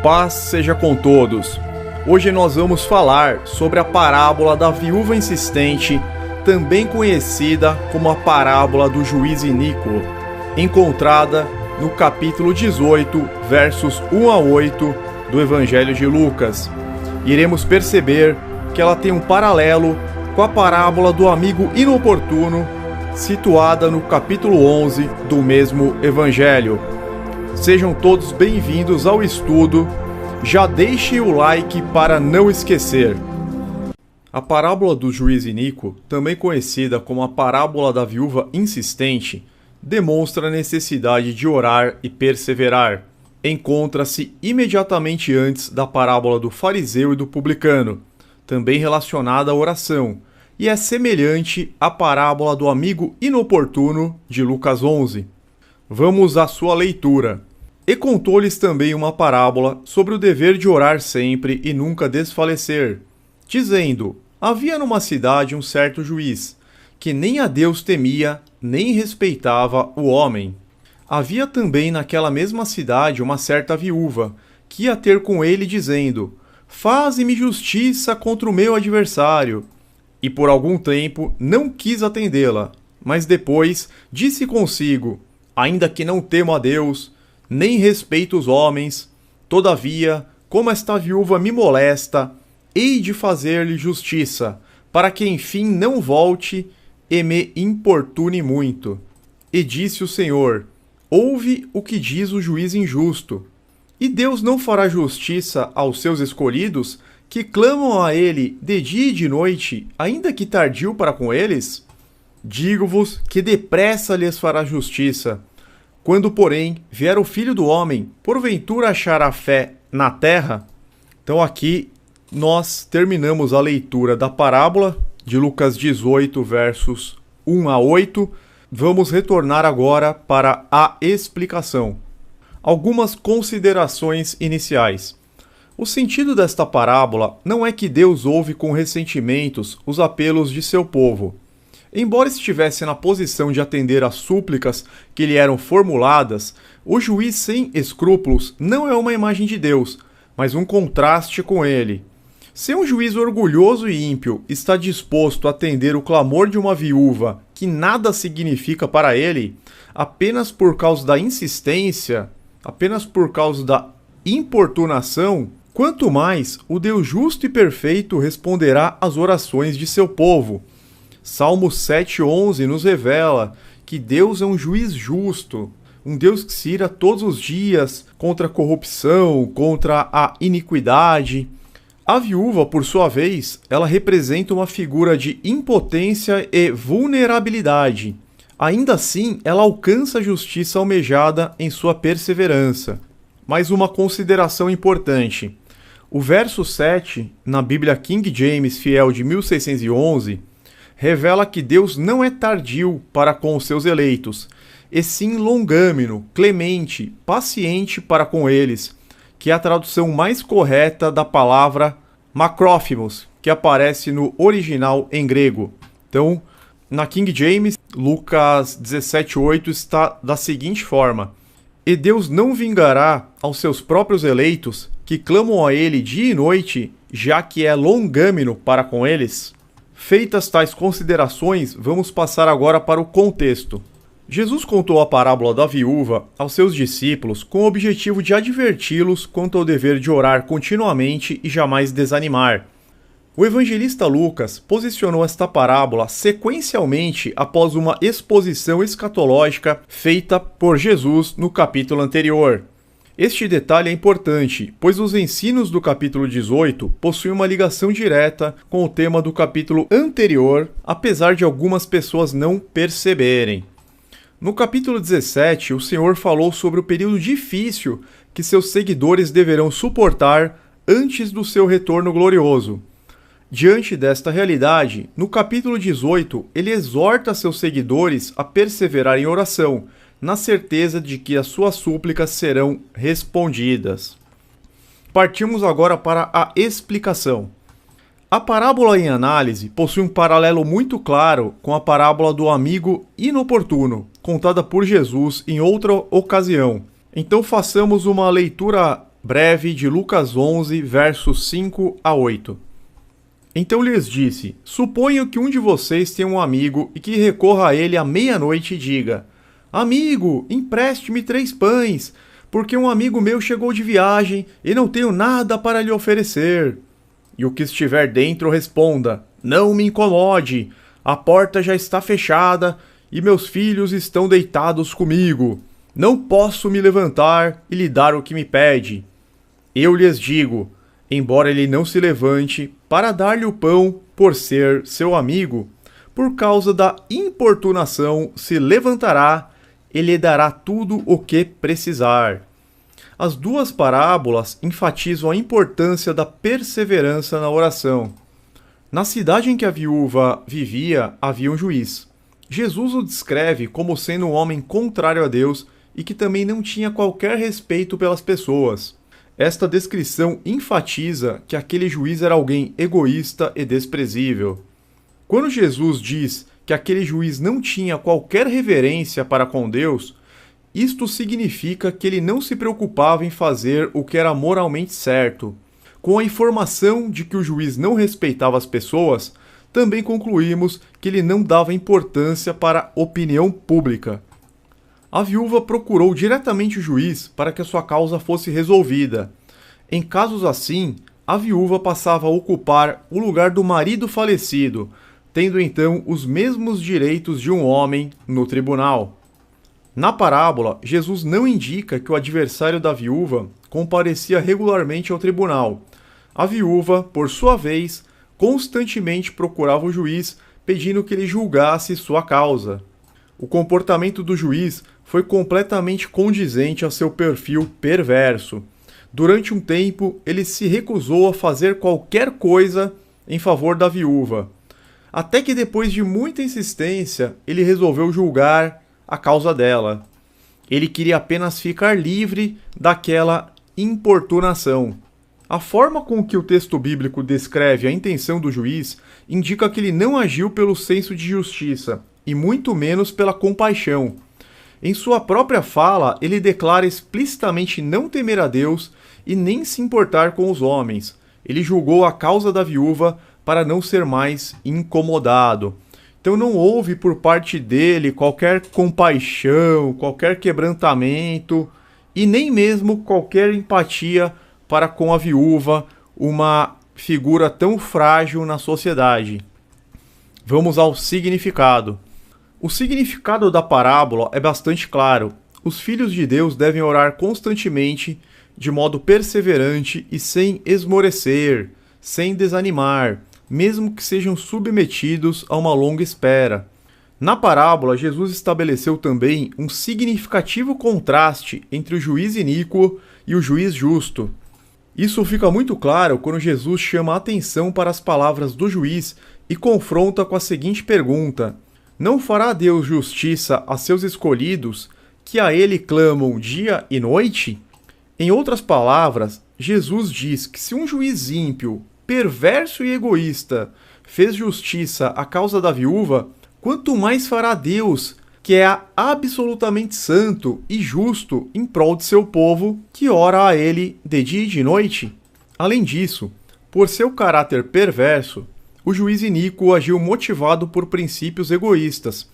Paz seja com todos. Hoje nós vamos falar sobre a parábola da viúva insistente, também conhecida como a parábola do juiz iníquo, encontrada no capítulo 18, versos 1 a 8 do Evangelho de Lucas. Iremos perceber que ela tem um paralelo com a parábola do amigo inoportuno, situada no capítulo 11 do mesmo Evangelho. Sejam todos bem-vindos ao estudo. Já deixe o like para não esquecer. A parábola do juiz iníquo, também conhecida como a parábola da viúva insistente, demonstra a necessidade de orar e perseverar. Encontra-se imediatamente antes da parábola do fariseu e do publicano, também relacionada à oração, e é semelhante à parábola do amigo inoportuno de Lucas 11. Vamos à sua leitura. E contou-lhes também uma parábola sobre o dever de orar sempre e nunca desfalecer, dizendo: havia numa cidade um certo juiz, que nem a Deus temia, nem respeitava o homem. Havia também naquela mesma cidade uma certa viúva, que ia ter com ele dizendo: faze-me justiça contra o meu adversário. E por algum tempo não quis atendê-la, mas depois disse consigo: ainda que não temo a Deus, nem respeito os homens, todavia, como esta viúva me molesta, hei de fazer-lhe justiça, para que enfim não volte e me importune muito. E disse o Senhor: ouve o que diz o juiz injusto. E Deus não fará justiça aos seus escolhidos, que clamam a ele de dia e de noite, ainda que tardio para com eles? Digo-vos que depressa lhes fará justiça. Quando, porém, vier o Filho do Homem, porventura achará fé na terra? Então aqui nós terminamos a leitura da parábola de Lucas 18, versos 1 a 8. Vamos retornar agora para a explicação. Algumas considerações iniciais. O sentido desta parábola não é que Deus ouve com ressentimentos os apelos de seu povo. Embora estivesse na posição de atender às súplicas que lhe eram formuladas, o juiz sem escrúpulos não é uma imagem de Deus, mas um contraste com ele. Se um juiz orgulhoso e ímpio está disposto a atender o clamor de uma viúva que nada significa para ele, apenas por causa da insistência, apenas por causa da importunação, quanto mais o Deus justo e perfeito responderá às orações de seu povo. Salmo 7,11 nos revela que Deus é um juiz justo, um Deus que se ira todos os dias contra a corrupção, contra a iniquidade. A viúva, por sua vez, ela representa uma figura de impotência e vulnerabilidade. Ainda assim, ela alcança a justiça almejada em sua perseverança. Mais uma consideração importante. O verso 7, na Bíblia King James Fiel de 1611, revela que Deus não é tardio para com os seus eleitos, e sim longâmino, clemente, paciente para com eles, que é a tradução mais correta da palavra macrófimos, que aparece no original em grego. Então, na King James, Lucas 17,8 está da seguinte forma: e Deus não vingará aos seus próprios eleitos, que clamam a ele dia e noite, já que é longâmino para com eles? Feitas tais considerações, vamos passar agora para o contexto. Jesus contou a parábola da viúva aos seus discípulos com o objetivo de adverti-los quanto ao dever de orar continuamente e jamais desanimar. O evangelista Lucas posicionou esta parábola sequencialmente após uma exposição escatológica feita por Jesus no capítulo anterior. Este detalhe é importante, pois os ensinos do capítulo 18 possuem uma ligação direta com o tema do capítulo anterior, apesar de algumas pessoas não perceberem. No capítulo 17, o Senhor falou sobre o período difícil que seus seguidores deverão suportar antes do seu retorno glorioso. Diante desta realidade, no capítulo 18, ele exorta seus seguidores a perseverar em oração, na certeza de que as suas súplicas serão respondidas. Partimos agora para a explicação. A parábola em análise possui um paralelo muito claro com a parábola do amigo inoportuno, contada por Jesus em outra ocasião. Então façamos uma leitura breve de Lucas 11, versos 5 a 8. Então lhes disse: Suponho que um de vocês tenha um amigo e que recorra a ele à meia-noite e diga: Amigo, empreste-me 3 pães, porque um amigo meu chegou de viagem e não tenho nada para lhe oferecer. E o que estiver dentro responda: Não me incomode, a porta já está fechada e meus filhos estão deitados comigo. Não posso me levantar e lhe dar o que me pede. Eu lhes digo, embora ele não se levante para dar-lhe o pão por ser seu amigo, por causa da importunação se levantará e lhe dará tudo o que precisar. As 2 parábolas enfatizam a importância da perseverança na oração. Na cidade em que a viúva vivia, havia um juiz. Jesus o descreve como sendo um homem contrário a Deus e que também não tinha qualquer respeito pelas pessoas. Esta descrição enfatiza que aquele juiz era alguém egoísta e desprezível. Quando Jesus diz que aquele juiz não tinha qualquer reverência para com Deus, isto significa que ele não se preocupava em fazer o que era moralmente certo. Com a informação de que o juiz não respeitava as pessoas, também concluímos que ele não dava importância para a opinião pública. A viúva procurou diretamente o juiz para que a sua causa fosse resolvida. Em casos assim, a viúva passava a ocupar o lugar do marido falecido, tendo então os mesmos direitos de um homem no tribunal. Na parábola, Jesus não indica que o adversário da viúva comparecia regularmente ao tribunal. A viúva, por sua vez, constantemente procurava o juiz pedindo que ele julgasse sua causa. O comportamento do juiz foi completamente condizente ao seu perfil perverso. Durante um tempo, ele se recusou a fazer qualquer coisa em favor da viúva. Até que depois de muita insistência, ele resolveu julgar a causa dela. Ele queria apenas ficar livre daquela importunação. A forma com que o texto bíblico descreve a intenção do juiz indica que ele não agiu pelo senso de justiça, e muito menos pela compaixão. Em sua própria fala, ele declara explicitamente não temer a Deus e nem se importar com os homens. Ele julgou a causa da viúva para não ser mais incomodado. Então não houve por parte dele qualquer compaixão, qualquer quebrantamento e nem mesmo qualquer empatia para com a viúva, uma figura tão frágil na sociedade. Vamos ao significado. O significado da parábola é bastante claro. Os filhos de Deus devem orar constantemente, de modo perseverante e sem esmorecer, sem desanimar, mesmo que sejam submetidos a uma longa espera. Na parábola, Jesus estabeleceu também um significativo contraste entre o juiz iníquo e o juiz justo. Isso fica muito claro quando Jesus chama a atenção para as palavras do juiz e confronta com a seguinte pergunta: Não fará Deus justiça a seus escolhidos, que a ele clamam dia e noite? Em outras palavras, Jesus diz que se um juiz ímpio, perverso e egoísta fez justiça à causa da viúva, quanto mais fará Deus, que é absolutamente santo e justo em prol de seu povo, que ora a ele de dia e de noite? Além disso, por seu caráter perverso, o juiz iníquo agiu motivado por princípios egoístas,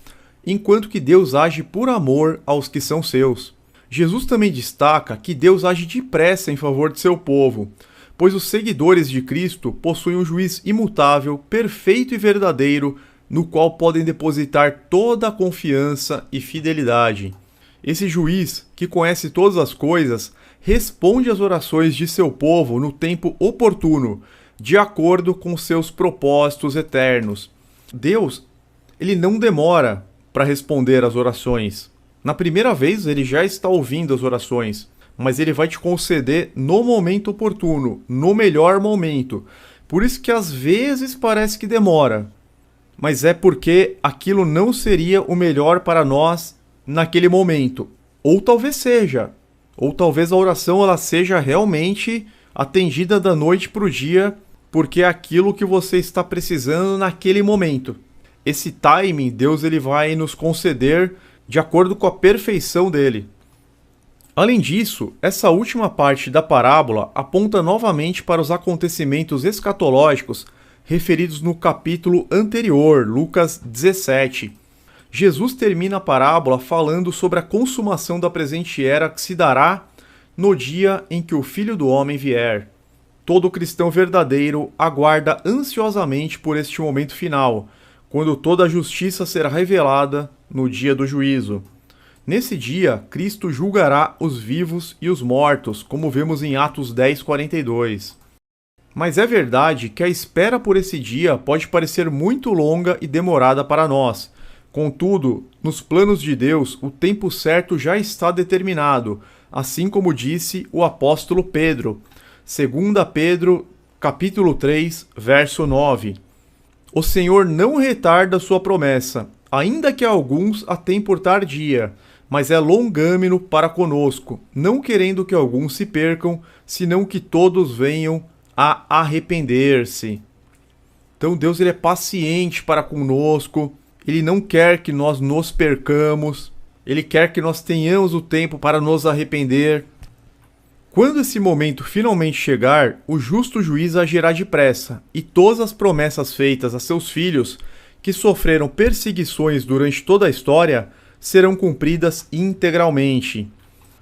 enquanto que Deus age por amor aos que são seus. Jesus também destaca que Deus age depressa em favor de seu povo, pois os seguidores de Cristo possuem um juiz imutável, perfeito e verdadeiro, no qual podem depositar toda a confiança e fidelidade. Esse juiz, que conhece todas as coisas, responde às orações de seu povo no tempo oportuno, de acordo com seus propósitos eternos. Deus, ele não demora para responder às orações. Na primeira vez, ele já está ouvindo as orações, mas ele vai te conceder no momento oportuno, no melhor momento. Por isso que às vezes parece que demora, mas é porque aquilo não seria o melhor para nós naquele momento. Ou talvez seja. Ou talvez a oração ela seja realmente atendida da noite para o dia, porque é aquilo que você está precisando naquele momento. Esse timing, Deus ele vai nos conceder de acordo com a perfeição dele. Além disso, essa última parte da parábola aponta novamente para os acontecimentos escatológicos referidos no capítulo anterior, Lucas 17. Jesus termina a parábola falando sobre a consumação da presente era que se dará no dia em que o Filho do Homem vier. Todo cristão verdadeiro aguarda ansiosamente por este momento final, quando toda a justiça será revelada no dia do juízo. Nesse dia, Cristo julgará os vivos e os mortos, como vemos em Atos 10:42. Mas é verdade que a espera por esse dia pode parecer muito longa e demorada para nós. Contudo, nos planos de Deus, o tempo certo já está determinado, assim como disse o apóstolo Pedro. 2 Pedro, capítulo 3, verso 9. O Senhor não retarda sua promessa, ainda que alguns a tenham por tardia, mas é longâmino para conosco, não querendo que alguns se percam, senão que todos venham a arrepender-se. Então Deus ele é paciente para conosco, Ele não quer que nós nos percamos, Ele quer que nós tenhamos o tempo para nos arrepender. Quando esse momento finalmente chegar, o justo juiz agirá depressa, e todas as promessas feitas a seus filhos, que sofreram perseguições durante toda a história, serão cumpridas integralmente.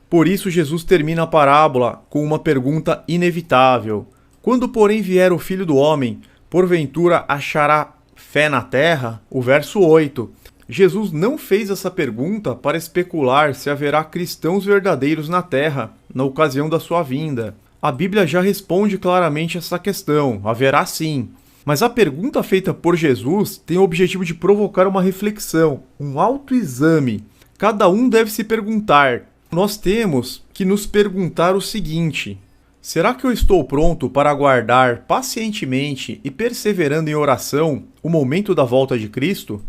Por isso Jesus termina a parábola com uma pergunta inevitável. Quando, porém, vier o Filho do Homem, porventura achará fé na terra? O verso 8. Jesus não fez essa pergunta para especular se haverá cristãos verdadeiros na terra na ocasião da sua vinda. A Bíblia já responde claramente essa questão, haverá sim. Mas a pergunta feita por Jesus tem o objetivo de provocar uma reflexão, um autoexame. Cada um deve se perguntar. Nós temos que nos perguntar o seguinte: será que eu estou pronto para aguardar pacientemente e perseverando em oração o momento da volta de Cristo?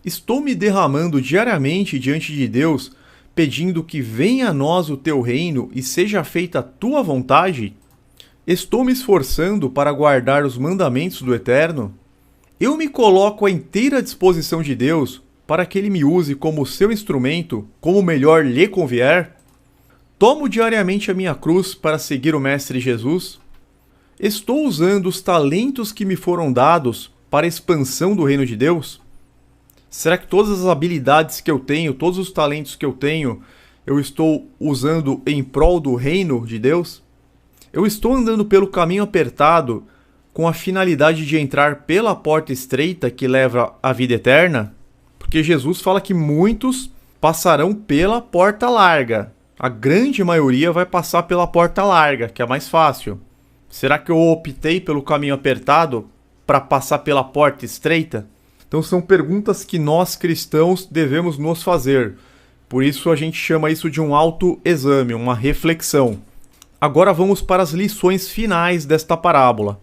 Estou me derramando diariamente diante de Deus, pedindo que venha a nós o teu reino e seja feita a tua vontade? Estou me esforçando para guardar os mandamentos do Eterno? Eu me coloco à inteira disposição de Deus para que Ele me use como seu instrumento, como melhor lhe convier? Tomo diariamente a minha cruz para seguir o Mestre Jesus? Estou usando os talentos que me foram dados para a expansão do reino de Deus? Será que todas as habilidades que eu tenho, todos os talentos que eu tenho, eu estou usando em prol do reino de Deus? Eu estou andando pelo caminho apertado com a finalidade de entrar pela porta estreita que leva à vida eterna? Porque Jesus fala que muitos passarão pela porta larga. A grande maioria vai passar pela porta larga, que é mais fácil. Será que eu optei pelo caminho apertado para passar pela porta estreita? Então são perguntas que nós cristãos devemos nos fazer. Por isso a gente chama isso de um autoexame, uma reflexão. Agora vamos para as lições finais desta parábola.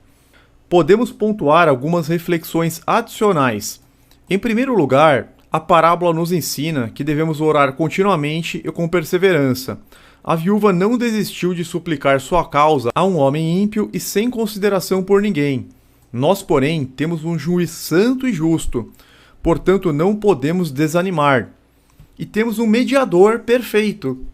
Podemos pontuar algumas reflexões adicionais. Em primeiro lugar, a parábola nos ensina que devemos orar continuamente e com perseverança. A viúva não desistiu de suplicar sua causa a um homem ímpio e sem consideração por ninguém. Nós, porém, temos um juiz santo e justo, portanto não podemos desanimar. E temos um mediador perfeito.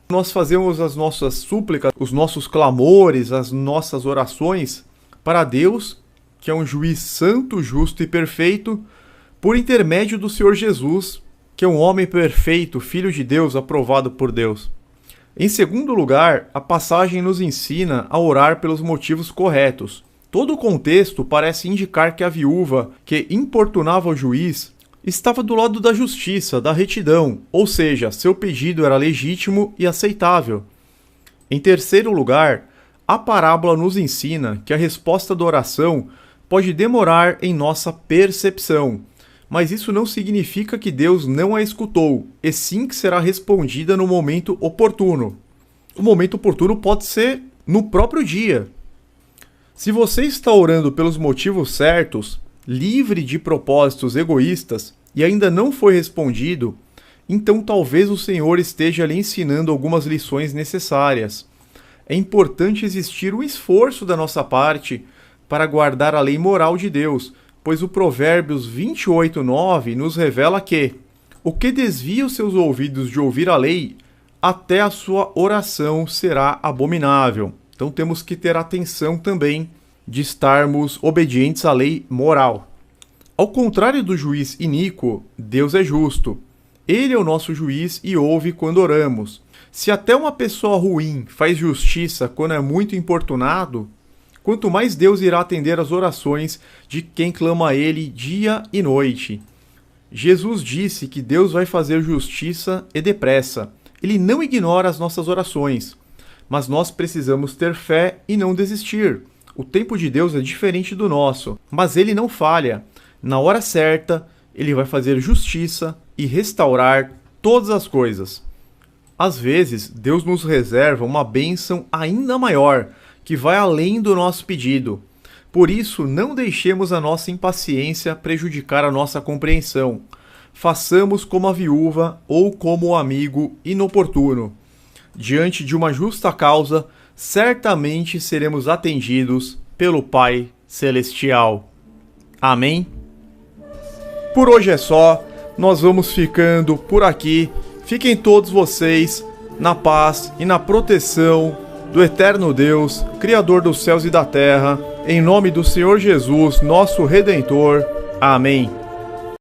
Nós fazemos as nossas súplicas, os nossos clamores, as nossas orações para Deus, que é um juiz santo, justo e perfeito, por intermédio do Senhor Jesus, que é um homem perfeito, filho de Deus, aprovado por Deus. Em segundo lugar, a passagem nos ensina a orar pelos motivos corretos. Todo o contexto parece indicar que a viúva, que importunava o juiz, estava do lado da justiça, da retidão, ou seja, seu pedido era legítimo e aceitável. Em terceiro lugar, a parábola nos ensina que a resposta da oração pode demorar em nossa percepção, mas isso não significa que Deus não a escutou, e sim que será respondida no momento oportuno. O momento oportuno pode ser no próprio dia. Se você está orando pelos motivos certos, livre de propósitos egoístas, e ainda não foi respondido, então talvez o Senhor esteja lhe ensinando algumas lições necessárias. É importante existir um esforço da nossa parte para guardar a lei moral de Deus, pois o Provérbios 28:9 nos revela que o que desvia os seus ouvidos de ouvir a lei, até a sua oração será abominável. Então temos que ter atenção também de estarmos obedientes à lei moral. Ao contrário do juiz iníquo, Deus é justo. Ele é o nosso juiz e ouve quando oramos. Se até uma pessoa ruim faz justiça quando é muito importunado, quanto mais Deus irá atender às orações de quem clama a Ele dia e noite. Jesus disse que Deus vai fazer justiça e depressa. Ele não ignora as nossas orações, mas nós precisamos ter fé e não desistir. O tempo de Deus é diferente do nosso, mas Ele não falha. Na hora certa, Ele vai fazer justiça e restaurar todas as coisas. Às vezes, Deus nos reserva uma bênção ainda maior, que vai além do nosso pedido. Por isso, não deixemos a nossa impaciência prejudicar a nossa compreensão. Façamos como a viúva ou como o amigo inoportuno. Diante de uma justa causa, certamente seremos atendidos pelo Pai Celestial. Amém? Por hoje é só, nós vamos ficando por aqui. Fiquem todos vocês na paz e na proteção do eterno Deus, Criador dos céus e da terra, em nome do Senhor Jesus, nosso Redentor. Amém.